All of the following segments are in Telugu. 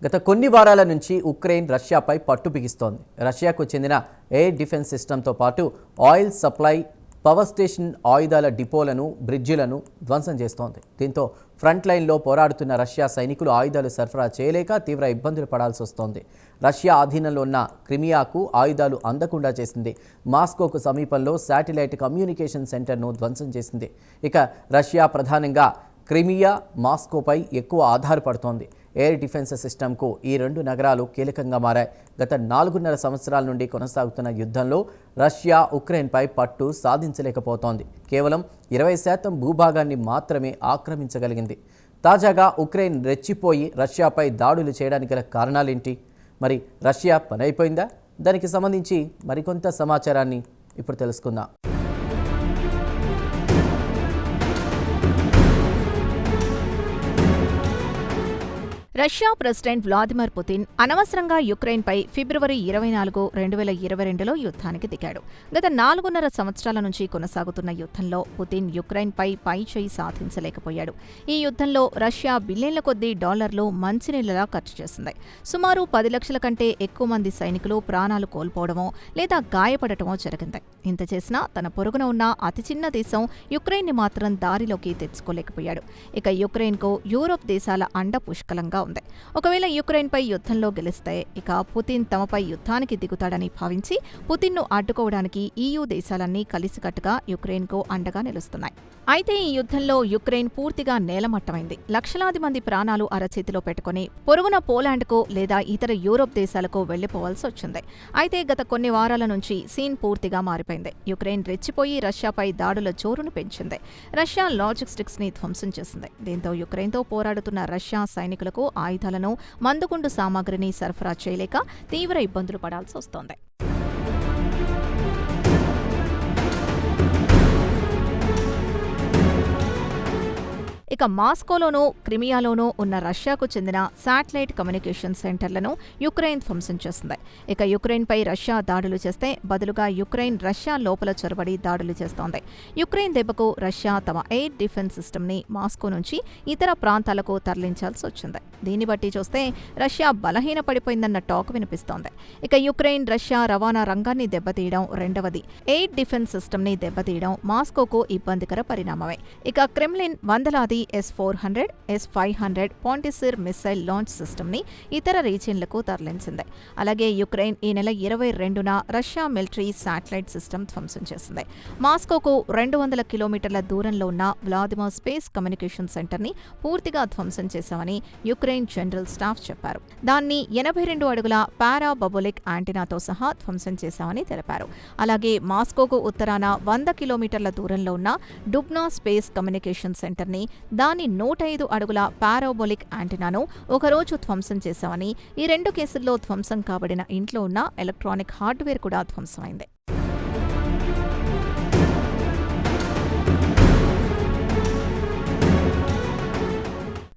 గత కొన్ని వారాల నుంచి ఉక్రెయిన్ రష్యాపై పట్టు బిగిస్తోంది. రష్యాకు చెందిన ఎయిర్ డిఫెన్స్ సిస్టంతో పాటు ఆయిల్ సప్లై, పవర్ స్టేషన్, ఆయుధాల డిపోలను, బ్రిడ్జిలను ధ్వంసం చేస్తోంది. దీంతో ఫ్రంట్ లైన్లో పోరాడుతున్న రష్యా సైనికులు ఆయుధాలు సరఫరా చేయలేక తీవ్ర ఇబ్బందులు పడాల్సి వస్తోంది. రష్యా ఆధీనంలో ఉన్న క్రిమియాకు ఆయుధాలు అందకుండా చేసింది. మాస్కోకు సమీపంలో శాటిలైట్ కమ్యూనికేషన్ సెంటర్ను ధ్వంసం చేసింది. ఇక రష్యా ప్రధానంగా క్రిమియా, మాస్కోపై ఎక్కువ ఆధారపడుతోంది. ఎయిర్ డిఫెన్స్ సిస్టమ్కు ఈ రెండు నగరాలు కీలకంగా మారాయి. గత 4.5 సంవత్సరాల నుండి కొనసాగుతున్న యుద్ధంలో రష్యా ఉక్రెయిన్పై పట్టు సాధించలేకపోతోంది. కేవలం 20% భూభాగాన్ని మాత్రమే ఆక్రమించగలిగింది. తాజాగా ఉక్రెయిన్ రెచ్చిపోయి రష్యాపై దాడులు చేయడానికి గల కారణాలేంటి? మరి రష్యా పనైపోయిందా? దానికి సంబంధించి మరికొంత సమాచారాన్ని ఇప్పుడు తెలుసుకుందాం. రష్యా ప్రెసిడెంట్ వ్లాదిమిర్ పుతిన్ అనవసరంగా యుక్రెయిన్పై ఫిబ్రవరి 24, 2022లో యుద్ధానికి దిగాడు. గత 4.5 సంవత్సరాల నుంచి కొనసాగుతున్న యుద్ధంలో పుతిన్ యుక్రెయిన్పై పైచేయి సాధించలేకపోయాడు. ఈ యుద్ధంలో రష్యా బిలియన్ల కొద్దీ డాలర్లు మంచినీళ్లలా ఖర్చు చేసింది. సుమారు 10 లక్షల కంటే ఎక్కువ మంది సైనికులు ప్రాణాలు కోల్పోవడమో లేదా గాయపడటమో జరిగింది. ఇంత చేసినా తన పొరుగున ఉన్న అతి చిన్న దేశం యుక్రెయిన్ని మాత్రం దారిలోకి తెచ్చుకోలేకపోయాడు. ఇక యుక్రెయిన్కు యూరోప్ దేశాల అండ పుష్కలంగా ఉంది. ఒకవేళ యుక్రెయిన్పై యుద్ధంలో గెలిస్తే ఇక పుతిన్ తమపై యుద్ధానికి దిగుతాడని భావించి పుతిన్ను అడ్డుకోవడానికి EU దేశాలన్నీ కలిసికట్టుగా యుక్రెయిన్కు అండగా నిలుస్తున్నాయి. అయితే ఈ యుద్ధంలో యుక్రెయిన్ పూర్తిగా నేలమట్టమైంది. లక్షలాది మంది ప్రాణాలు అరచేతిలో పెట్టుకుని పొరుగున పోలాండ్కు లేదా ఇతర యూరోప్ దేశాలకు వెళ్లిపోవాల్సి వచ్చింది. అయితే గత కొన్ని వారాల నుంచి సీన్ పూర్తిగా మారిపోయింది. యుక్రెయిన్ రెచ్చిపోయి రష్యాపై దాడుల జోరును పెంచింది. రష్యా లాజిస్టిక్స్ ని ధ్వంసం చేసింది. దీంతో యుక్రెయిన్తో పోరాడుతున్న రష్యా సైనికులకు ఆయుధాలను, మందుగుండు సామాగ్రిని సరఫరా చేయలేక తీవ్ర ఇబ్బందులు పడాల్సి వస్తోంది. ఇక మాస్కోలోనూ, క్రిమియాలోనూ ఉన్న రష్యాకు చెందిన శాటిలైట్ కమ్యూనికేషన్ సెంటర్లను యుక్రెయిన్ ధ్వంసం చేసింది. ఇక యుక్రెయిన్పై రష్యా దాడులు చేస్తే బదులుగా యుక్రెయిన్ రష్యా లోపల చొరబడి దాడులు చేస్తోంది. యుక్రెయిన్ దెబ్బకు రష్యా తమ ఎయిర్ డిఫెన్స్ సిస్టమ్ని మాస్కో నుంచి ఇతర ప్రాంతాలకు తరలించాల్సి వచ్చింది. దీన్ని బట్టి చూస్తే రష్యా బలహీనపడిపోయిందన్న టాక్ వినిపిస్తోంది. ఇక యుక్రెయిన్ రష్యా రవాణా రంగాన్ని దెబ్బతీయడం రెండవది. ఎయిర్ డిఫెన్స్ సిస్టమ్ని దెబ్బతీయడం మాస్కోకు ఇబ్బందికర పరిణామమే. ఇక క్రెమ్లిన్ వందలాది S-400, S-500 పాంటిసిర్ మిస్సైల్ లాంచ్ సిస్టమ్ని ఇతర రీజియన్లకు తరలించింది. అలాగే యుక్రెయిన్ ఈ నెల 22న రష్యా మిలిటరీ శాటిలైట్ సిస్టమ్ ధ్వంసం చేసింది. మాస్కోకు 200 కిలోమీటర్ల దూరంలో ఉన్న వ్లాదిమిర్ స్పేస్ కమ్యూనికేషన్ సెంటర్ని పూర్తిగా ధ్వంసం చేశామని యుక్రెయిన్ జనరల్ స్టాఫ్ చెప్పారు. దాన్ని 82 అడుగుల పారాబొబోలిక్ యాంటీనాతో సహా ధ్వంసం చేశామని తెలిపారు. అలాగే మాస్కోకు ఉత్తరాన 100 కిలోమీటర్ల దూరంలో ఉన్న డుబ్నా స్పేస్ కమ్యూనికేషన్ సెంటర్ని, దాని 105 అడుగుల పారాబొలిక్ యాంటీనాను ఒకరోజు ధ్వంసం చేశామని, ఈ 2 కేసుల్లో ధ్వంసం కాబడిన ఇంట్లో ఉన్న ఎలక్ట్రానిక్ హార్డ్వేర్ కూడా ధ్వంసమైంది.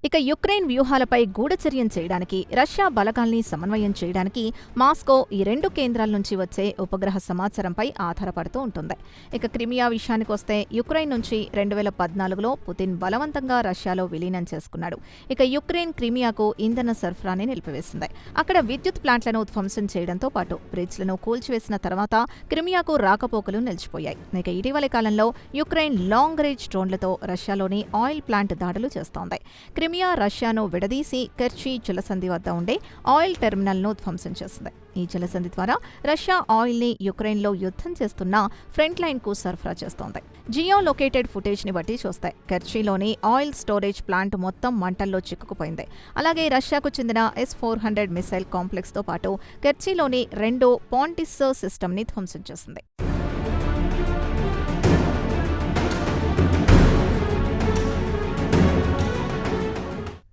ఇక యుక్రెయిన్ వ్యూహాలపై గూఢచర్యం చేయడానికి, రష్యా బలగాల్ని సమన్వయం చేయడానికి మాస్కో ఈ 2 కేంద్రాల నుంచి వచ్చే ఉపగ్రహ సమాచారంపై ఆధారపడుతూ ఉంటుంది. ఇక క్రిమియా విషయానికొస్తే యుక్రెయిన్ నుంచి 2014లో పుతిన్ బలవంతంగా రష్యాలో విలీనం చేసుకున్నాడు. ఇక యుక్రెయిన్ క్రిమియాకు ఇంధన సరఫరాని నిలిపివేసింది. అక్కడ విద్యుత్ ప్లాంట్లను ధ్వంసం చేయడంతో పాటు బ్రిడ్జ్లను కూల్చివేసిన తర్వాత క్రిమియాకు రాకపోకలు నిలిచిపోయాయి. ఇక ఇటీవలి కాలంలో యుక్రెయిన్ లాంగ్ రేంజ్ డ్రోన్లతో రష్యాలోని ఆయిల్ ప్లాంట్ దాడులు చేస్తోంది. క్రిమియా రష్యాను విడదీసి కెర్చి జలసంధి వద్ద ఉండే ఆయిల్ టెర్మినల్ను ధ్వంసం చేసింది. ఈ జలసంధి ద్వారా రష్యా ఆయిల్ని యుక్రెయిన్లో యుద్ధం చేస్తున్న ఫ్రంట్ లైన్కు సరఫరా చేస్తోంది. జియో లొకేటెడ్ ఫుటేజ్ని బట్టి చూస్తే కెర్చిలోని ఆయిల్ స్టోరేజ్ ప్లాంట్ మొత్తం మంటల్లో చిక్కుకుపోయింది. అలాగే రష్యాకు చెందిన S-400 మిసైల్ కాంప్లెక్స్తో పాటు కెర్చిలోని 2 పాంటిసిర్ సిస్టమ్ని ధ్వంసం చేసింది.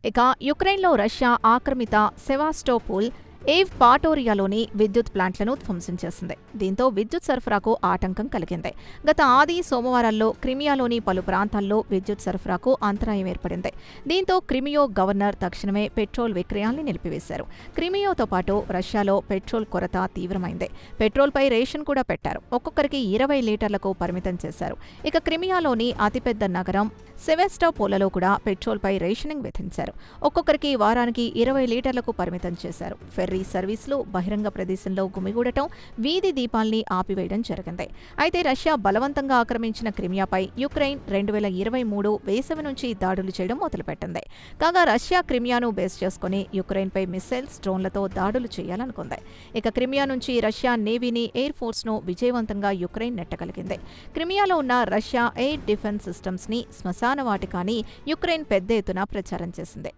ఇక యుక్రెయిన్లో రష్యా ఆక్రమిత సెవాస్టోపోల్ ఏవ్ పాటోరియాలోని విద్యుత్ ప్లాంట్లను ధ్వంసం చేసింది. దీంతో విద్యుత్ సరఫరాకు ఆటంకం కలిగింది. గత ఆది, సోమవారాల్లో క్రిమియాలోని పలు ప్రాంతాల్లో విద్యుత్ సరఫరాకు అంతరాయం ఏర్పడింది. దీంతో క్రిమియో గవర్నర్ తక్షణమే పెట్రోల్ విక్రయాల్ని నిలిపివేశారు. క్రిమియోతో పాటు రష్యాలో పెట్రోల్ కొరత తీవ్రమైంది. పెట్రోల్పై రేషన్ కూడా పెట్టారు. ఒక్కొక్కరికి 20 లీటర్లకు పరిమితం చేశారు. ఇక క్రిమియాలోని అతిపెద్ద నగరం సెవెస్టోపోల్లో కూడా పెట్రోల్పై రేషనింగ్ విధించారు. ఒక్కొక్కరికి వారానికి 20 లీటర్లకు పరిమితం చేశారు. ఫెర్రీ సర్వీసులు బహిరంగ ప్రదేశంలో గుమిగూడటం, వీధి దీపాల్ని ఆపివేయడం జరిగింది. అయితే రష్యా బలవంతంగా ఆక్రమించిన క్రిమియాపై యుక్రెయిన్ 2023 వేసవి నుంచి దాడులు చేయడం మొదలుపెట్టింది. కాగా రష్యా క్రిమియాను బేస్ చేసుకుని యుక్రెయిన్పై మిస్సైల్స్, డ్రోన్లతో దాడులు చేయాలనుకుంది. ఇక క్రిమియా నుంచి రష్యా నేవీని, ఎయిర్ ఫోర్స్ను విజయవంతంగా యుక్రెయిన్ నెట్టగలిగింది. క్రిమియాలో ఉన్న రష్యా ఎయిర్ డిఫెన్స్ సిస్టమ్స్ని శ్మశాన వాటికాని యుక్రెయిన్ పెద్ద ఎత్తున ప్రచారం చేసింది.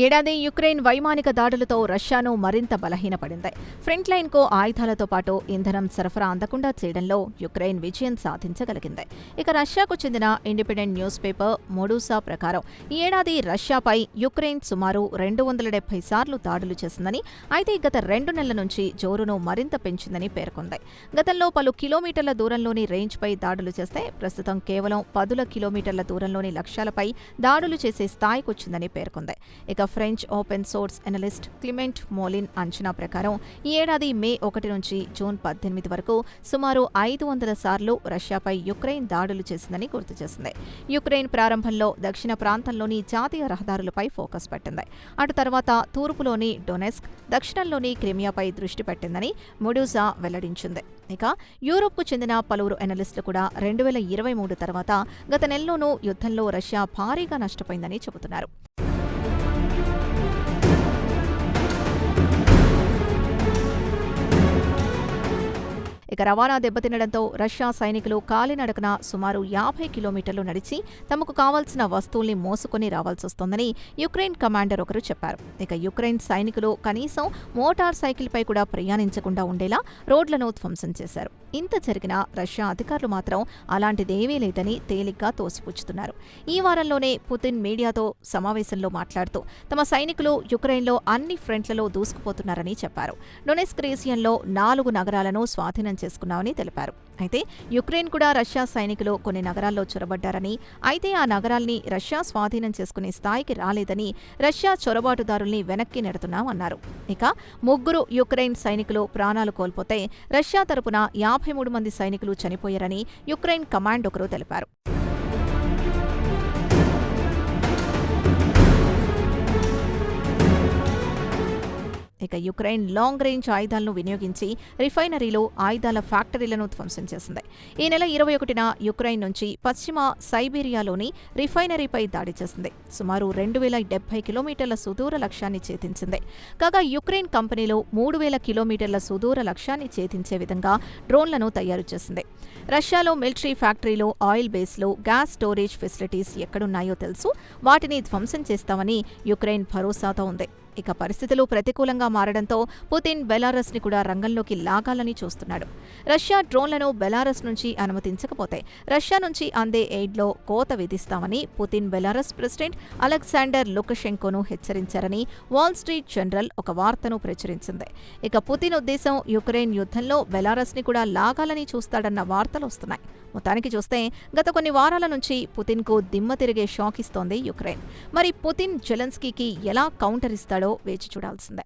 ఏడాది యుక్రెయిన్ వైమానిక దాడులతో రష్యాను మరింత బలహీనపడింది. ఫ్రంట్ లైన్కు ఆయుధాలతో పాటు ఇంధనం సరఫరా అందకుండా చేయడంలో యుక్రెయిన్ విజయం సాధించగలిగింది. ఇక రష్యాకు చెందిన ఇండిపెండెంట్ న్యూస్ పేపర్ మొడూసా ప్రకారం ఈ ఏడాది రష్యాపై యుక్రెయిన్ సుమారు 270 సార్లు దాడులు చేసిందని, అయితే గత 2 నెలల నుంచి జోరును మరింత పెంచిందని పేర్కొంది. గతంలో పలు కిలోమీటర్ల దూరంలోని రేంజ్పై దాడులు చేస్తే ప్రస్తుతం కేవలం 10 కిలోమీటర్ల దూరంలోని లక్ష్యాలపై దాడులు చేసే స్థాయికొచ్చిందని పేర్కొంది. ఇక French open source analyst Clement Molin అంచనా ప్రకారం ఈ ఏడాది మే 1 నుంచి జూన్ 18 వరకు సుమారు 500 సార్లు రష్యాపై యుక్రెయిన్ దాడులు చేసిందని గుర్తు చేసింది. యుక్రెయిన్ ప్రారంభంలో దక్షిణ ప్రాంతంలోని జాతీయ రహదారులపై ఫోకస్ పెట్టింది. అటు తర్వాత తూర్పులోని డొనెస్క్, దక్షిణంలోని క్రిమియాపై దృష్టి పెట్టిందని మొడూసా వెల్లడించింది. ఇక యూరోప్కు చెందిన పలువురు ఎనలిస్టులు కూడా 2023 తర్వాత గత నెలలోనూ యుద్ధంలో రష్యా భారీగా నష్టపోయిందని చెబుతున్నారు. ఇక రవాణా దెబ్బతినడంతో రష్యా సైనికులు కాలినడకన సుమారు 50 కిలోమీటర్లు నడిచి తమకు కావాల్సిన వస్తువుల్ని మోసుకొని రావాల్సొస్తోందని యుక్రెయిన్ కమాండర్ ఒకరు చెప్పారు. ఇక యుక్రెయిన్ సైనికులు కనీసం మోటార్ సైకిల్పై కూడా ప్రయాణించకుండా ఉండేలా రోడ్లను ధ్వంసం చేశారు. ఇంత జరిగినా రష్యా అధికారులు మాత్రం అలాంటిదేవీ లేదని తేలిగ్గా తోసిపుచ్చుతున్నారు. ఈ వారంలోనే పుతిన్ మీడియాతో సమావేశంలో మాట్లాడుతూ తమ సైనికులు యుక్రెయిన్లో అన్ని ఫ్రంట్లలో దూసుకుపోతున్నారని చెప్పారు. డొనెస్క్ రీజియన్లో 4 నగరాలను స్వాధీనం చేసుకున్నామని తెలిపారు. అయితే యుక్రెయిన్ కూడా రష్యా సైనికులు కొన్ని నగరాల్లో చొరబడ్డారని, అయితే ఆ నగరాల్ని రష్యా స్వాధీనం చేసుకునే స్థాయికి రాలేదని, రష్యా చొరబాటుదారుల్ని వెనక్కి నెడుతున్నామన్నారు. ఇక 3 యుక్రెయిన్ సైనికులు ప్రాణాలు కోల్పోతే రష్యా తరపున 53 మంది సైనికులు చనిపోయారని యుక్రెయిన్ కమాండ్ ఒకరు తెలిపారు. ఇక యుక్రెయిన్ లాంగ్ రేంజ్ ఆయుధాలను వినియోగించి రిఫైనరీలు, ఆయుధాల ఫ్యాక్టరీలను ధ్వంసం చేసింది. ఈ నెల 21న యుక్రెయిన్ నుంచి పశ్చిమ సైబీరియాలోని రిఫైనరీపై దాడి చేసింది. సుమారు 2070 కిలోమీటర్ల సుదూర లక్ష్యాన్ని ఛేదించింది. కాగా యుక్రెయిన్ కంపెనీలు 3000 కిలోమీటర్ల సుదూర లక్ష్యాన్ని ఛేదించే విధంగా డ్రోన్లను తయారు చేసింది. రష్యాలో మిలిటరీ ఫ్యాక్టరీలు, ఆయిల్ బేస్లు, గ్యాస్ స్టోరేజ్ ఫెసిలిటీస్ ఎక్కడున్నాయో తెలుసు, వాటిని ధ్వంసం చేస్తామని యుక్రెయిన్ భరోసాతో ఉంది. ఇక పరిస్థితులు ప్రతికూలంగా మారడంతో పుతిన్ బెలారస్ని కూడా రంగంలోకి లాగాలని చూస్తున్నాడు. రష్యా డ్రోన్లను బెలారస్ నుంచి అనుమతించకపోతే రష్యా నుంచి అందే ఎయిడ్లో కోత విధిస్తామని పుతిన్ బెలారస్ ప్రెసిడెంట్ అలెగ్జాండర్ లుకషెంకోను హెచ్చరించారని వాల్ స్ట్రీట్ జర్నల్ ఒక వార్తను ప్రచురించింది. ఇక పుతిన్ ఉద్దేశం యుక్రెయిన్ యుద్ధంలో బెలారస్ని కూడా లాగాలని చూస్తాడన్న వార్తలు వస్తున్నాయి. మొత్తానికి చూస్తే గత కొన్ని వారాల నుంచి పుతిన్కు దిమ్మ తిరిగే షాక్ ఇస్తోంది యుక్రెయిన్. మరి పుతిన్ జెలెన్స్కీకి ఎలా కౌంటర్ ఇస్తాడో వేచి చూడాల్సిందే.